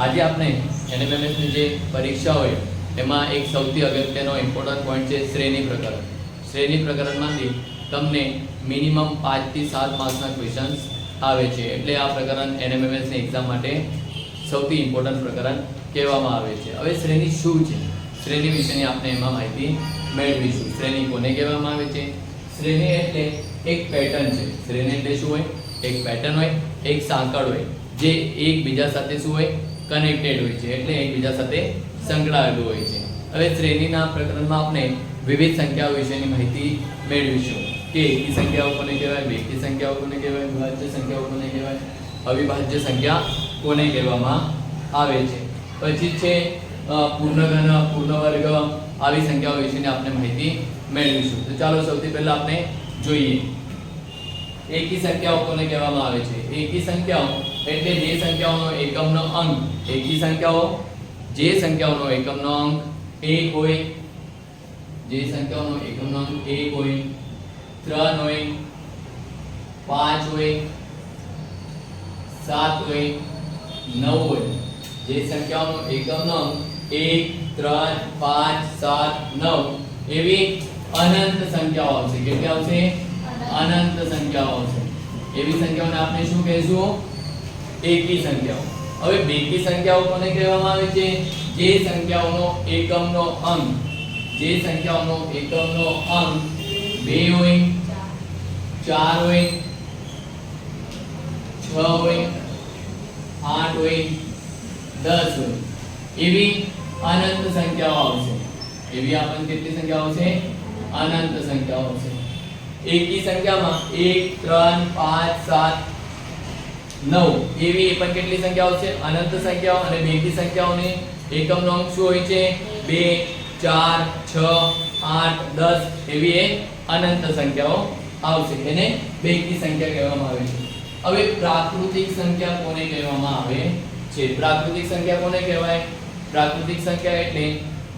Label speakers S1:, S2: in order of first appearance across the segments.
S1: આજે આપણે NMMS ની જે પરીક્ષા હોય એમાં એક સૌથી અગત્યનો ઇમ્પોર્ટન્ટ પોઈન્ટ છે શ્રેણી પ્રકરણ. શ્રેણી પ્રકરણમાંથી તમને મિનિમમ 5 થી 7 માર્ક્સના ક્વેશ્ચન્સ આવે છે. એટલે આ પ્રકરણ NMMS ની એક્ઝામ માટે સૌથી ઇમ્પોર્ટન્ટ પ્રકરણ કહેવામાં આવે છે. હવે શ્રેણી શું છે, શ્રેણી વિશેની આપણે એમાં માહિતી મેળવીશું. શ્રેણી કોને કહેવામાં આવે છે? શ્રેણી એટલે એક પેટર્ન છે. શ્રેણી એટલે શું હોય? એક પેટર્ન હોય, એક સાંકળ હોય જે એકબીજા સાથે શું હોય? કનેક્ટેડ હોય છે, એટલે એકબીજા સાથે સંકળાયેલું હોય છે. હવે શ્રેણીના પ્રકરણમાં આપણે વિવિધ સંખ્યાઓ વિશેની માહિતી મેળવીશું કે એકી સંખ્યાઓ કોને કહેવાય, બેકી સંખ્યાઓ કોને કહેવાય, વિભાજ્ય સંખ્યાઓ કોને કહેવાય, અવિભાજ્ય સંખ્યા કોને કહેવામાં આવે છે. પછી છે પૂર્ણઘન, પૂર્ણવર્ગ, આવી સંખ્યાઓ વિશેની આપણે માહિતી મેળવીશું. તો ચાલો સૌથી પહેલા આપણે જોઈએ એકી સંખ્યાઓ કોને કહેવામાં આવે છે. એકી સંખ્યાઓ એટલે જે સંખ્યાઓનો એકમનો અંક, એકી સંખ્યાઓ જે સંખ્યાઓનો એકમનો અંક 1 હોય, જે સંખ્યાઓનો એકમનો અંક 1 હોય, 3 હોય, 5 હોય, 7 હોય, 9 હોય. જે સંખ્યાઓનો એકમનો અંક 1, 3, 5, 7, 9 એવી અનંત સંખ્યાઓ આવશે. કેટલી આવશે? અનંત સંખ્યાઓ આવશે. એવી સંખ્યાઓને આપણે શું કહીશું? એકી સંખ્યાઓ. હવે બેકી સંખ્યાઓ કોને કહેવામાં આવે છે? જે સંખ્યાઓનો એકમનો અંક, જે સંખ્યાઓનો એકમનો અંક 2 હોય, 4 હોય, 6 હોય, 8 હોય, 10 હોય એવી અનંત સંખ્યાઓ આવશે. એવી આપણને કેટલી સંખ્યાઓ આવશે? અનંત સંખ્યાઓ આવશે. એકી સંખ્યામાં 1, 3, 5, 7, 9 એવી એ પણ કેટલી સંખ્યાઓ છે? અનંત સંખ્યાઓ. અને બેકી સંખ્યાઓની એકમનો અંક શું હોય છે? 2, 4, 6, 8, 10 એવી એ અનંત સંખ્યાઓ આવશે. એને બેકી સંખ્યા કહેવામાં આવે છે. હવે પ્રાકૃતિક સંખ્યા કોને કહેવામાં આવે છે? પ્રાકૃતિક સંખ્યા કોને કહેવાય? પ્રાકૃતિક સંખ્યા એટલે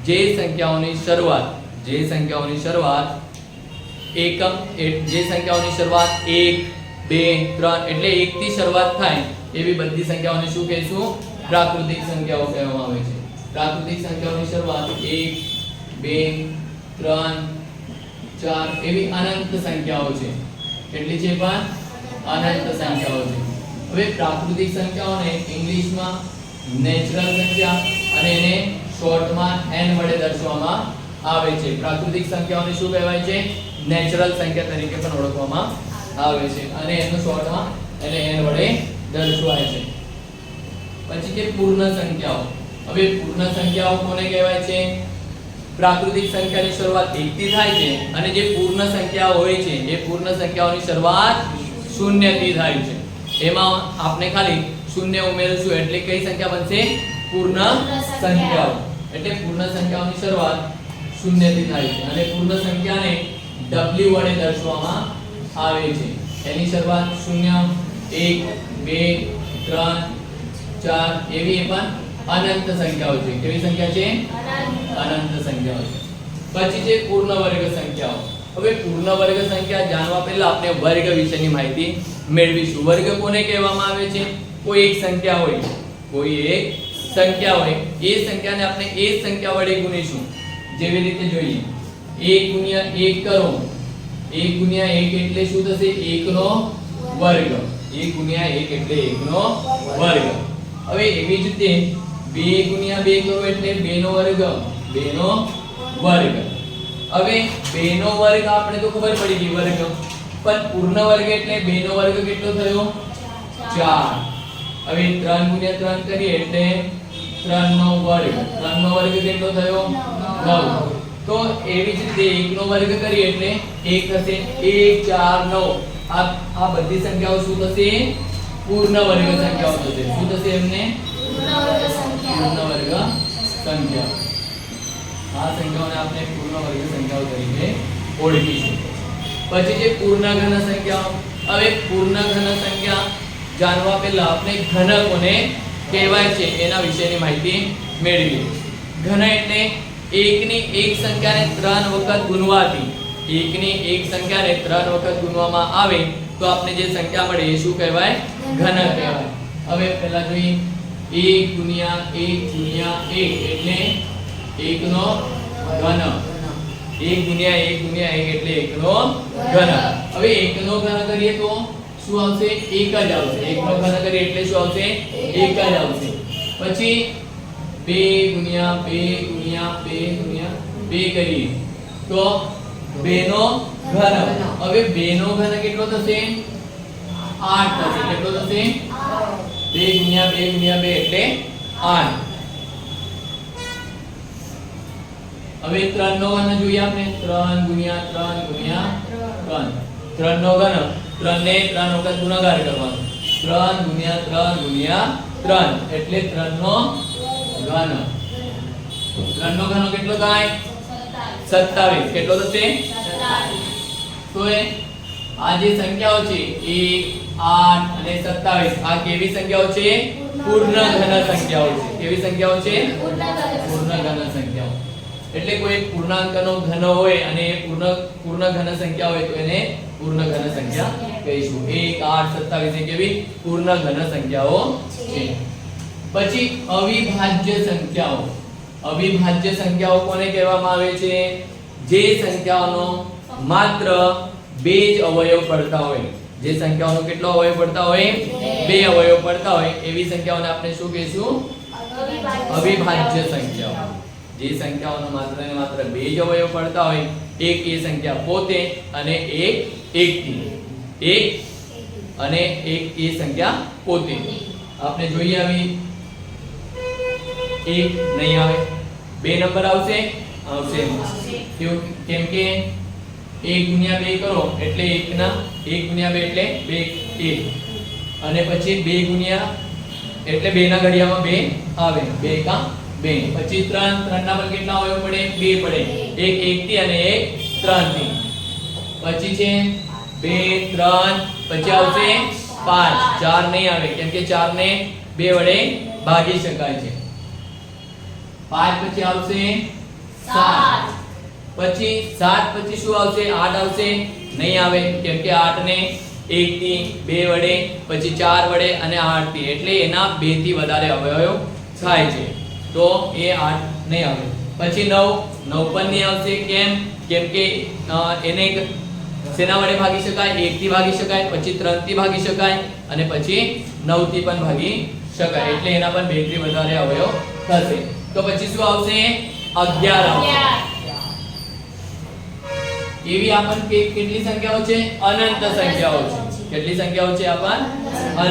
S1: જે સંખ્યાઓની શરૂઆત, જે સંખ્યાઓની શરૂઆત એકમ, જે સંખ્યાઓની શરૂઆત 1, 2, 3 એટલે 1 થી શરૂઆત થાય એવી બધી સંખ્યાઓને શું કહીશું? પ્રાકૃતિક સંખ્યાઓ કહેવામાં આવે છે. પ્રાકૃતિક સંખ્યાઓની શરૂઆત 1, 2, 3, 4 એવી અનંત સંખ્યાઓ છે. કેટલી છે? પણ અનંત સંખ્યાઓ છે. હવે પ્રાકૃતિક સંખ્યાઓને ઇંગ્લિશમાં નેચરલ સંખ્યા અને એને શોર્ટમાં n વડે દર્શાવવામાં આવે છે. પ્રાકૃતિક સંખ્યાઓને શું કહેવાય છે? નેચરલ સંખ્યા તરીકે પણ ઓળખવામાં આવે છે અને એનો શોર્ટમાં એને n વડે દર્શાવાય છે. પછી છે પૂર્ણ સંખ્યાઓ. હવે પૂર્ણ સંખ્યાઓ કોને કહેવાય છે? પ્રાકૃતિક સંખ્યાની શરૂઆત 1 થી થાય છે અને જે પૂર્ણ સંખ્યા હોય છે એ પૂર્ણ સંખ્યાઓની શરૂઆત 0 થી થાય છે. એમાં આપણે ખાલી 0 ઉમેરીશું એટલે કઈ સંખ્યા બનશે? પૂર્ણ સંખ્યાઓ. એટલે પૂર્ણ સંખ્યાઓની શરૂઆત 0 થી થાય છે અને પૂર્ણ સંખ્યાને w વડે દર્શાવવામાં આવે છે. એની શરૂઆત 0, 1, 2, 3, 4 એવી એ પણ અનંત સંખ્યાઓ છે. કેવી સંખ્યા છે? અનંત સંખ્યાઓ છે. પછી છે પૂર્ણ વર્ગ સંખ્યાઓ. હવે પૂર્ણ વર્ગ સંખ્યા જાણવા પહેલા આપણે વર્ગ વિશેની માહિતી મેળવીશું. વર્ગ કોને કહેવામાં આવે છે? કોઈ એક સંખ્યા હોય, કોઈ એક સંખ્યા હોય, એ સંખ્યાને આપણે એ સંખ્યા વડે ગુણીશું. જેવી રીતે જોઈએ 1 ગુણ્યા 1 કરો, 1 ગુણ્યા 1 એટલે શું થશે? 1 નો વર્ગ. 1 ગુણ્યા 1 એટલે 1 નો વર્ગ. હવે એવી જ રીતે 2 ગુણ્યા 2 કરો એટલે 2 નો વર્ગ, 2 નો વર્ગ. હવે 2 નો વર્ગ આપણે તો ખબર પડી ગઈ વર્ગ, પણ પૂર્ણ વર્ગ એટલે 2 નો વર્ગ કેટલો થયો? 4. હવે 3 ગુણ્યા 3 કરીએ એટલે 3 નો વર્ગ, 3 નો વર્ગ કેટલો થયો? 9. તો એવી જ રીતે 1 નો વર્ગ કરીએ એટલે 1 થશે. 1, 4, 9 આ બધી સંખ્યાઓ શું થશે? પૂર્ણ વર્ગ સંખ્યાઓ થશે. શું થશે એમને? પૂર્ણ વર્ગ સંખ્યાઓ. આ સંખ્યાઓને આપણે પૂર્ણ વર્ગ સંખ્યાઓ તરીકે ઓળખીશું. પછી છે પૂર્ણ ઘન સંખ્યાઓ. હવે પૂર્ણ ઘન સંખ્યા જાણવા પહેલા આપણે ઘન કોને કહેવાય છે એના વિશેની માહિતી મેળવીએ. ઘન એટલે એકની એક સંખ્યાને 3 વખત ગુણવાથી, એકની એક સંખ્યાને 3 વખત ગુણવામાં આવે તો આપણે જે સંખ્યા મળે એ શું કહેવાય? ઘન કહેવાય. હવે પહેલા જોઈએ 1 ગુણ્યા 1 ગુણ્યા 1 એટલે 1 નો ઘન. 1 ગુણ્યા 1 ગુણ્યા 1 એટલે 1 નો ઘન. હવે 1 નો ઘન કરીએ તો શું આવશે? 1 જ આવશે. 1 નો ઘન કરીએ એટલે શું આવશે? 1 જ આવશે. પછી 2 ગુણ્યા 2 ગુણ્યા 2 ગુણ્યા 2 કરીએ તો 2 નો ઘન. હવે 2 નો ઘન કેટલો થશે? 8 થશે. કેટલો થશે? 2 ગુણ્યા 2 ગુણ્યા 2 એટલે 8. હવે 3 નો ઘન જોઈએ આપણે. 3 ગુણ્યા 3 ગુણ્યા 3. 3 નો ઘન 3 ને 3 વખત ગુણાકાર કરવાનો. 3 ગુણ્યા 3 ગુણ્યા 3 એટલે 3 નો ઘન. 3 નો ઘન કેટલો થાય? 27. કેટલો થશે? 27. તો આ જે સંખ્યાઓ છે 1 8 અને 27 આ કેવી સંખ્યાઓ છે? પૂર્ણ ઘન સંખ્યાઓ છે. કેવી સંખ્યાઓ છે? પૂર્ણ ઘન સંખ્યાઓ. એટલે કોઈ પૂર્ણાંકનો ઘન હોય અને પૂર્ણ ઘન સંખ્યા હોય તો એને પૂર્ણ ઘન સંખ્યા કહીશું. 1 8 27 એ કેવી પૂર્ણ ઘન સંખ્યાઓ છે. પછી અવિભાજ્ય સંખ્યાઓ. અવિભાજ્ય સંખ્યાઓ કોને કહેવામાં આવે છે? જે સંખ્યાઓનો માત્ર 2 જ અવયવ પડતા હોય. જે સંખ્યાઓનો કેટલો અવયવ પડતા હોય? 2 અવયવ પડતા હોય એવી સંખ્યાઓને આપણે શું કહીશું? અવિભાજ્ય સંખ્યાઓ. જે સંખ્યાઓનો માત્ર ને માત્ર 2 જ અવયવ પડતા હોય, એક એ સંખ્યા પોતે અને એક એકથી. એક અને એક એ સંખ્યા પોતે. આપણે જોઈએ આવી 1 નહીં આવે. 2 નંબર આવશે? આવશે. કેમ કે 1 ગુણ્યા 2 કરો એટલે 1 ના 1 ગુણ્યા 2 એટલે 2 1 અને પછી 2 ગુણ્યા એટલે 2 ના ઘડિયામાં 2 આવે. 2 કા 2. પછી 3 ના પર કેટલા અવયવ પડે? 2 પડે. એક 1 થી અને એક 3 થી. પછી છે 2 3 પછી આવશે 5. 4 નહીં આવે કેમ કે 4 ને 2 વડે ભાગી શકાય છે. 5 પછી આવશે 7. પછી 7 પછી શું આવશે? 8 આવશે? નહીં આવે કેમ કે 8 ને 1 થી 2 વડે પછી 4 વડે અને 8 થી એટલે એના 2 થી વધારે અવયવ થાય છે તો એ 8 નહીં આવે. પછી 9 પણ નહીં આવશે. કેમ કે એને શેના વડે ભાગી શકાય? 1 થી ભાગી શકાય, પછી 3 થી ભાગી શકાય અને પછી 9 થી પણ ભાગી શકાય એટલે એના પણ 2 થી વધારે અવયવ થશે. તો પછી શું આવશે? 11 આવશે. એવી આપણ કેટલી સંખ્યાઓ છે? અનંત સંખ્યાઓ છે. કેટલી સંખ્યાઓ છે? આપણ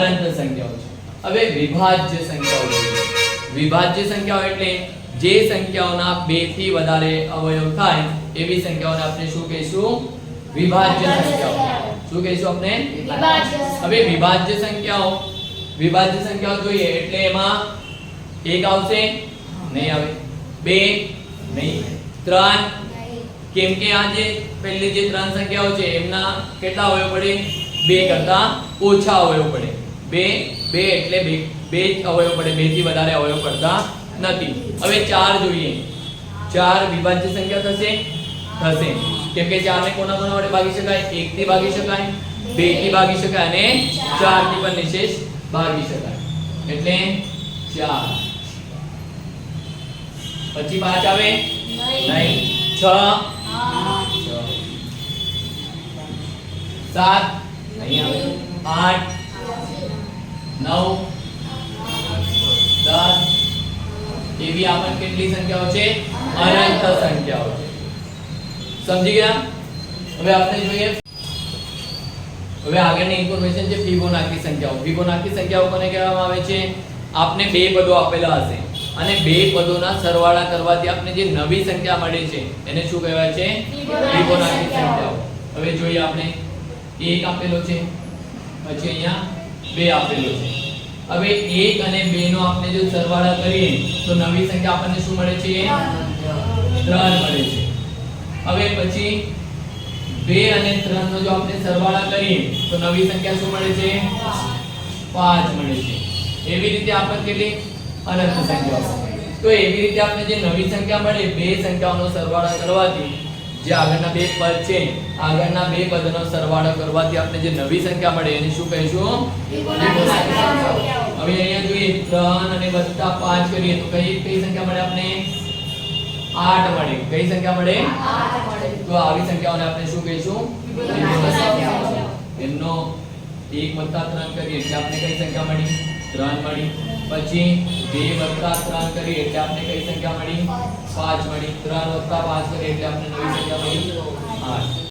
S1: અનંત સંખ્યાઓ છે. હવે વિભાજ્ય સંખ્યાઓ છે. વિભાજ્ય સંખ્યાઓ એટલે જે સંખ્યાઓના 2 થી વધારે અવયવ થાય એવી સંખ્યાઓને આપણે શું કહીશું? વિભાજ્ય સંખ્યાઓ. શું કહીશું આપણે? હવે વિભાજ્ય સંખ્યાઓ જોઈએ એટલે એમાં 1 આવશે? નહીં આવે. 2 નહીં. 3 કેમ કે આ જે પહેલી જે 3 સંખ્યાઓ છે એમના કેટલા અવયવ પડે? 2 કરતા ઓછા અવયવ પડે. 2 એટલે 2 જ અવયવ પડે. 2 થી વધારે અવયવ પડતા નથી. હવે 4 જોઈએ. 4 વિભાજ્ય સંખ્યા થશે? થશે. કેમ કે 4 ને કોના વડે ભાગી શકાય? 1 થી ભાગી શકાય, 2 થી ભાગી શકાય અને 4 થી પણ નિશેષ ભાગી શકાય. એટલે 4. પછી 5 આવે? નહીં. 6 7 નહીં આવે. 8 9 10 એવી આપણ કેટલી સંખ્યાઓ છે? અનંત સંખ્યાઓ છે. સમજી ગયા? હવે આપણે જોઈએ હવે આગળની ઇન્ફોર્મેશન છે ફિબોનાકી સંખ્યાઓ. ફિબોનાકી સંખ્યાઓ કોને કહેવામાં આવે છે? આપને 2 પદો આપેલા હશે અને 2 પદોના સરવાળા કરવાથી આપને જે નવી સંખ્યા મળે છે એને શું કહેવાય છે? ફિબોનાકી સંખ્યાઓ. હવે જોઈએ આપણે 1 આપેલો છે, પછી અહીંયા 2 આપેલો છે. હવે 1 અને 2 નો આપણે જો સરવાળા કરીએ તો નવી સંખ્યા આપણને શું મળે છે? 3 મળે છે. હવે પછી 2 અને 3 નો જો આપણે સરવાળા કરીએ તો નવી સંખ્યા શું મળે છે? 5 મળે છે. એવી રીતે આપણને કેટલી અનંત સંખ્યાઓ. તો એવી રીતે આપણે જે નવી સંખ્યા મળે 2 સંખ્યાઓનો સરવાળો કરવાથી જે આગળના 2 પદ છે આગળના 2 પદનો સરવાળો કરવાથી આપણે જે નવી સંખ્યા મળે એને શું કહીશું? ફિબોનાકી સંખ્યાઓ. હવે અહીંયા જોઈએ કરીએ 3 અને વત્તા 5 કરીએ તો કઈ સંખ્યા મળે આપણે 8 મળે. કઈ સંખ્યા મળે
S2: 8 મળે.
S1: તો આવી સંખ્યાઓને આપણે શું કહીશું વિભિન્ન સંખ્યાઓ. એમનો 1 વત્તા 3 કરીએ એટલે આપણે કઈ સંખ્યા મળી 3 મળી. પછી 2 વત્તા 3 કરીએ એટલે આપણે કઈ સંખ્યા મળી 5 મળી. 3 વત્તા 5 કરીએ એટલે આપણે નવી સંખ્યા મળી 8.